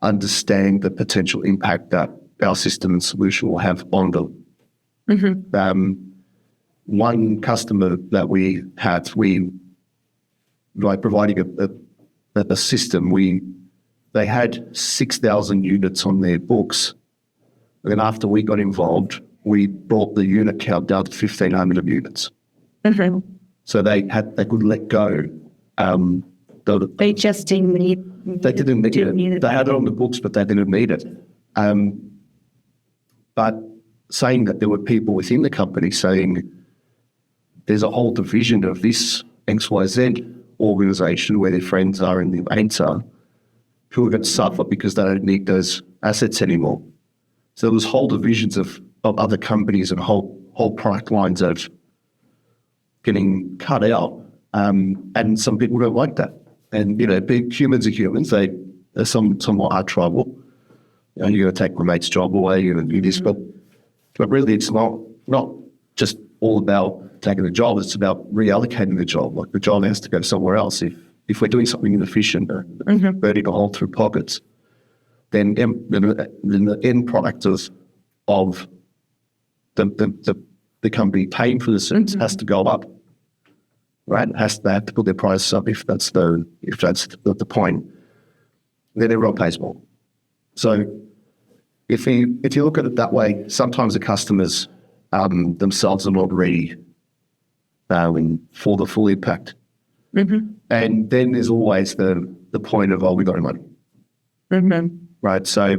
understand the potential impact that our system and solution will have on them? One customer that we had, by providing a system, they had 6,000 units on their books. And then after we got involved, we brought the unit count down to 1,500 units. So they could let go. They just didn't need. They didn't need it. They had it on the books, but they didn't need it. But saying that there were people within the company saying there's a whole division of this XYZ organisation where their friends are in the innovator who are going to suffer because they don't need those assets anymore. So there was whole divisions of other companies and whole product lines of getting cut out. And some people don't like that. And, big humans are humans. They're somewhat are tribal. You're going to take my mate's job away, you're going to do this. But really, it's not just all about taking the job. It's about reallocating the job. Like the job has to go somewhere else. If we're doing something inefficient, burning a hole through pockets, then the end product of the company paying for the service has to go up. Right, they have to put their prices up if that's the point. Then everyone pays more. So if you look at it that way, sometimes the customers themselves are not ready for the full impact. And then there's always the point of, we got no money. Right, so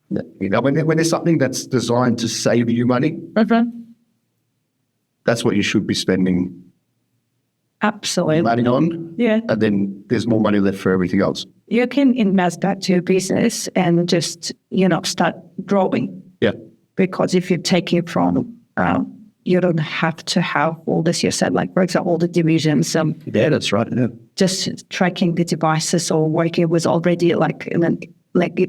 when there's something that's designed to save you money, that's what you should be spending Absolutely money on. Yeah. And then there's more money left for everything else. You can invest back to your business and just, start growing. Yeah. Because if you take it from, you don't have to have all this, you said, like, for example, all the divisions. Yeah, that's right. Yeah. Just tracking the devices or working with already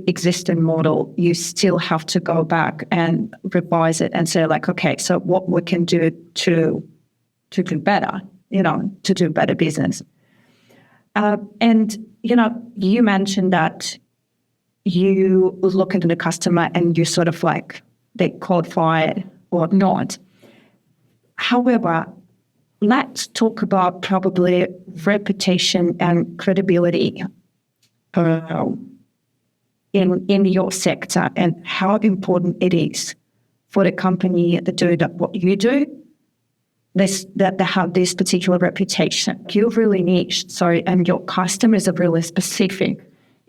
existing model, you still have to go back and revise it and say, okay, so what we can do to do better, to do better business. And you mentioned that you look into the customer and you sort of like they qualify it or not. However, let's talk about probably reputation and credibility in your sector and how important it is for the company that do what you do, that they have this particular reputation. You're really niche, and your customers are really specific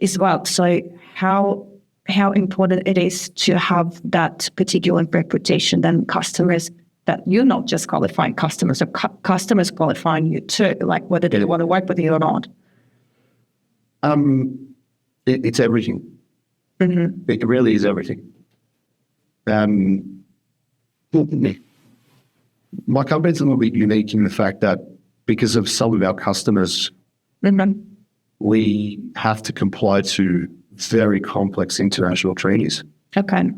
as well. So how important it is to have that particular reputation, then customers, that you're not just qualifying customers, or customers qualifying you too, like whether they want to work with you or not. It's everything. Mm-hmm. It really is everything. My company's a little bit unique in the fact that because of some of our customers, we have to comply to very complex international treaties. Okay.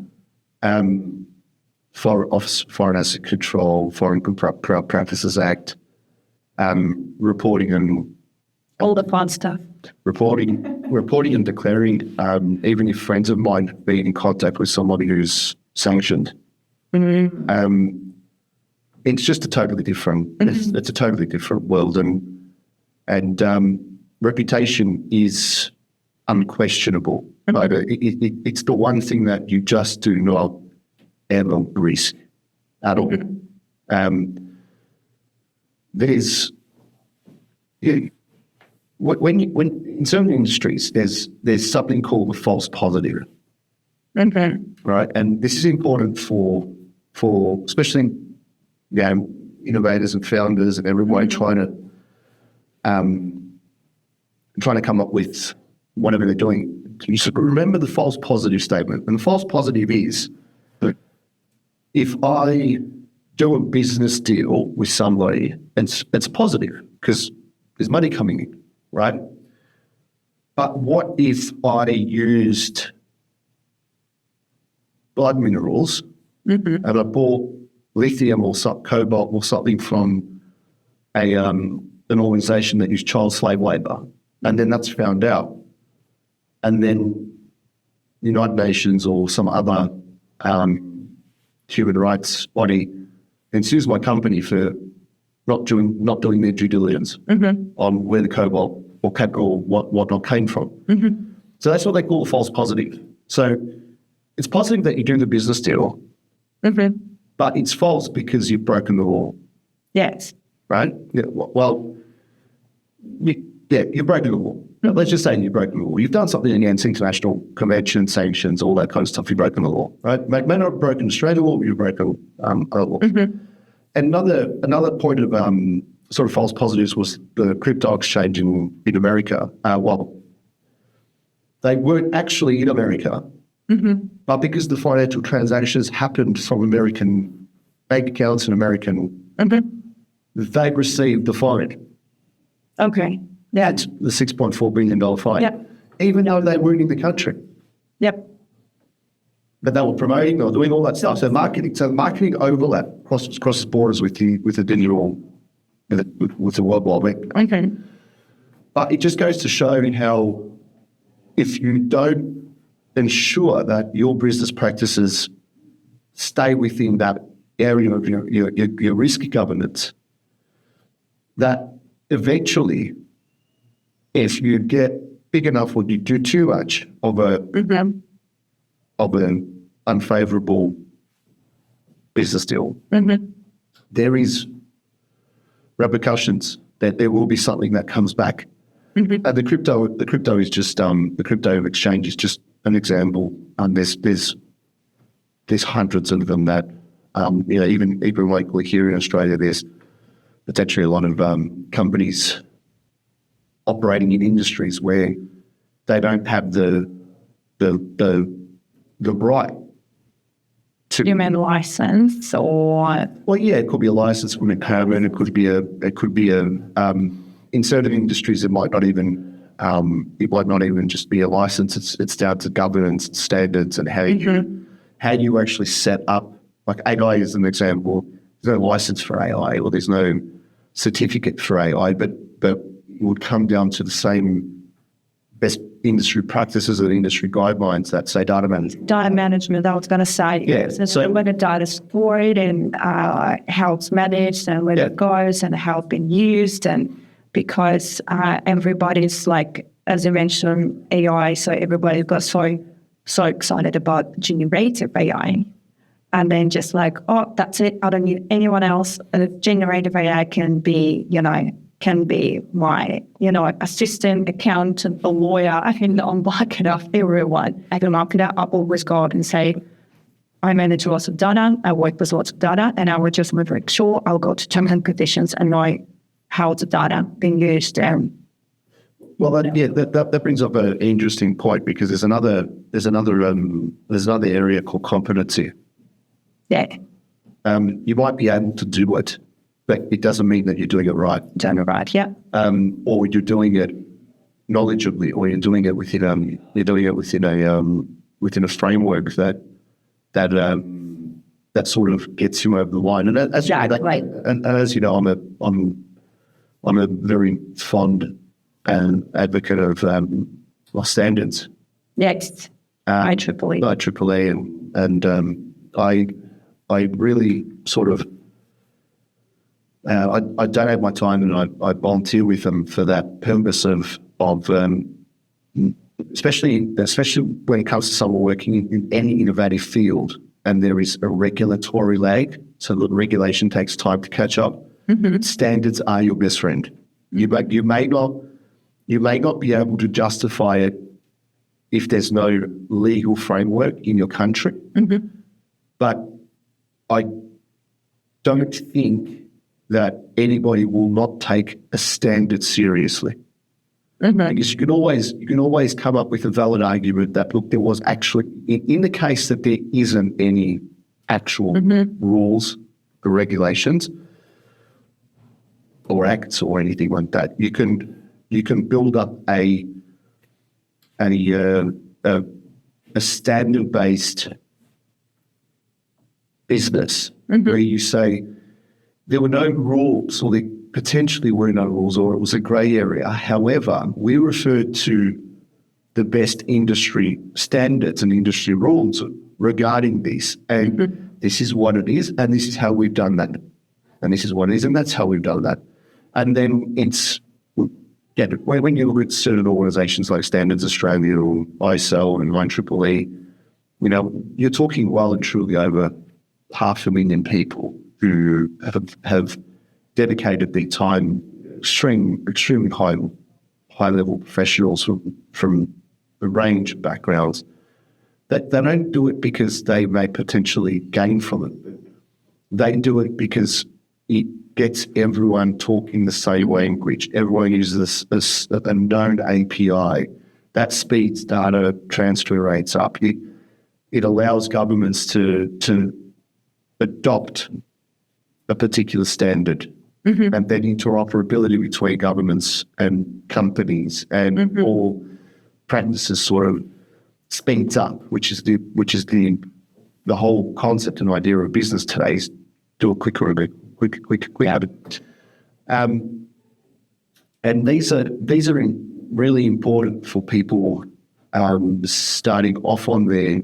Foreign Asset Control, Foreign Practices Act, reporting and all the fun stuff. Reporting and declaring. Even if friends of mine have been in contact with somebody who's sanctioned, it's just a totally different. It's a totally different world, and reputation is unquestionable. Right? It's the one thing that you just do not ever risk at all. There's when in certain industries there's something called a false positive, right? And this is important for especially innovators and founders and everyone trying to come up with whatever they're doing. You should remember the false positive statement, and the false positive is that if I do a business deal with somebody, it's positive because there's money coming in, right? But what if I used blood minerals and I bought lithium or cobalt or something from an organization that used child slave labor, and then that's found out, and then the United Nations or some other human rights body then sues my company for not doing their due diligence on where the cobalt or whatnot came from. So that's what they call a false positive. So it's positive that you do the business deal, but it's false because you've broken the law. Yes. Right? Yeah, well, you've broken the law. Let's just say you've broken the law. You've done something against international conventions, sanctions, all that kind of stuff. You've broken the law, right? May not have broken Australian law, but you've broken other law. And another point of sort of false positives was the crypto exchange in America. Well, they weren't actually in America, but because the financial transactions happened from American bank accounts and American, they received the fine. Okay. That's the $6.4 billion fine. Yep. Even though they weren't in the country. Yep. But they were promoting, they were doing all that stuff. So marketing overlap crosses borders with the digital, with the World Wide Web. Okay. But it just goes to show how if you don't ensure that your business practices stay within that area of your risk governance, that eventually, if you get big enough or you do too much of an unfavorable business deal, there is repercussions, that there will be something that comes back. And the crypto is just the crypto exchange is just an example. There's hundreds of them that even locally here in Australia, there's potentially a lot of companies operating in industries where they don't have the right to. You mean license or? Well, yeah, it could be a license from a permit. It could be in certain industries it might not even just be a license. It's down to governance standards and how you actually set up. Like AI is an example. There's no license for AI, or there's no certificate for AI, but it would come down to the same best industry practices and industry guidelines that say data management. Data management, I was going to say. Yeah, So where the data is stored and how it's managed and where it goes and how it's been used. And because everybody's like, as you mentioned, AI, so everybody got so excited about generative AI. And then just like, oh, that's it. I don't need anyone else. Generative AI can be, my, assistant, accountant, a lawyer. I can unlock it off everyone. I can lock it up. I'll always go out and say, I manage lots of data. I work with lots of data, and I will just make sure I'll go to terms and conditions and know how the data being used. Well, that brings up an interesting point, because there's another area called competency. Yeah. You might be able to do it, but it doesn't mean that you're doing it right. Doing it right, yeah. Or you're doing it knowledgeably, or you're doing it within a framework that sort of gets you over the line. And as you know, I'm a very fond advocate of standards. Next, IEEE. IEEE, and I really sort of I donate my time, and I volunteer with them for that purpose of especially when it comes to someone working in any innovative field, and there is a regulatory lag, so the regulation takes time to catch up. Mm-hmm. Standards are your best friend. You may not be able to justify it if there's no legal framework in your country, mm-hmm. but I don't think that anybody will not take a standard seriously. Mm-hmm. Because you can always come up with a valid argument that, look, there was actually, in the case that there isn't any actual mm-hmm. rules or regulations or acts or anything like that, you can build up a standard-based business mm-hmm. where you say there were no rules, or there potentially were no rules, or it was a grey area. However, we referred to the best industry standards and industry rules regarding this, and mm-hmm. this is what it is, and this is how we've done that, and this is what it is, and that's how we've done that. And then it's, when you look at certain organisations like Standards Australia or ISO and IEEE, you're talking well and truly over 500,000 people who have dedicated their time, extremely high level professionals from a range of backgrounds. That they don't do it because they may potentially gain from it. They do it because it gets everyone talking the same language. Everyone uses a known API. That speeds data transfer rates up. It allows governments to adopt a particular standard, mm-hmm. and then interoperability between governments and companies and mm-hmm. all practices sort of speeds up, which is the whole concept and idea of business today, is do it quicker, quicker. And these are really important for people starting off on their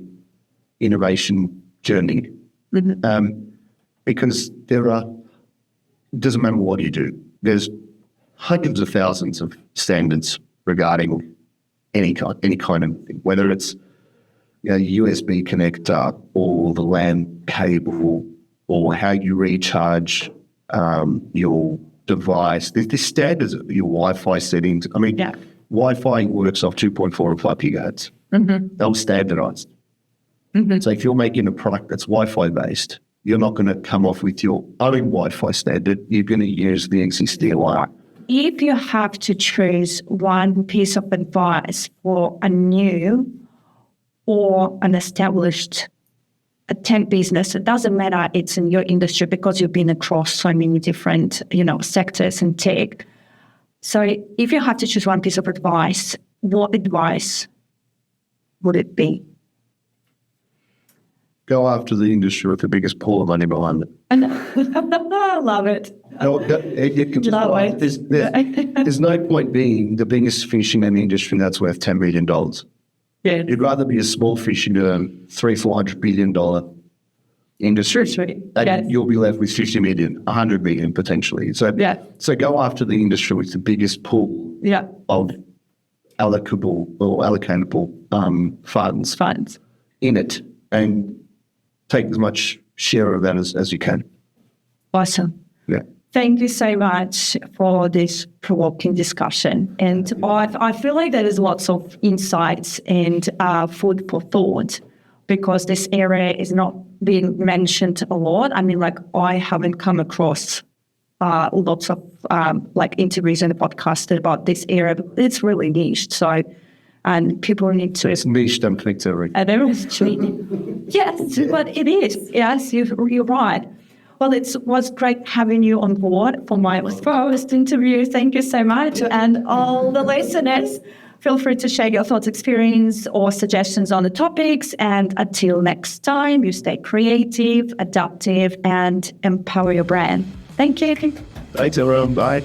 innovation journey. Mm-hmm. Because it doesn't matter what you do, there's hundreds of thousands of standards regarding any kind of thing, whether it's USB connector or the LAN cable or how you recharge your device. There's standards of your Wi-Fi settings. I mean, Wi-Fi works off 2.4 and 5 gigahertz. Mm-hmm. They're standardized. Mm-hmm. So if you're making a product that's Wi-Fi based, you're not going to come off with your own Wi-Fi standard. You're going to use the existing one. If you have to choose one piece of advice for a new or an established tech business, it doesn't matter it's in your industry, because you've been across so many different, sectors and tech. So if you have to choose one piece of advice, what advice would it be? Go after the industry with the biggest pool of money behind it. I love it. No, it can just, No way. there's no point being the biggest fish in an industry that's worth $10 million. Yeah. You'd rather be a small fish in a $300-400 billion industry, Sure. and Yes. you'll be left with 50 million, 100 million potentially. So, Yeah. so go after the industry with the biggest pool Yeah. of allocable funds in it, and take as much share of that as you can. Awesome. Yeah. Thank you so much for this provoking discussion. And I feel like there is lots of insights and food for thought, because this area is not being mentioned a lot. I mean, like, I haven't come across lots of interviews in the podcast about this area, but it's really niche. So, and people need to. It's niche, don't think so, Rick. And there is yes, but it is. Yes, you're right. Well, it was great having you on board for my first interview. Thank you so much. And all the listeners, feel free to share your thoughts, experience, or suggestions on the topics. And until next time, you stay creative, adaptive, and empower your brand. Thank you. Thanks, everyone. Bye.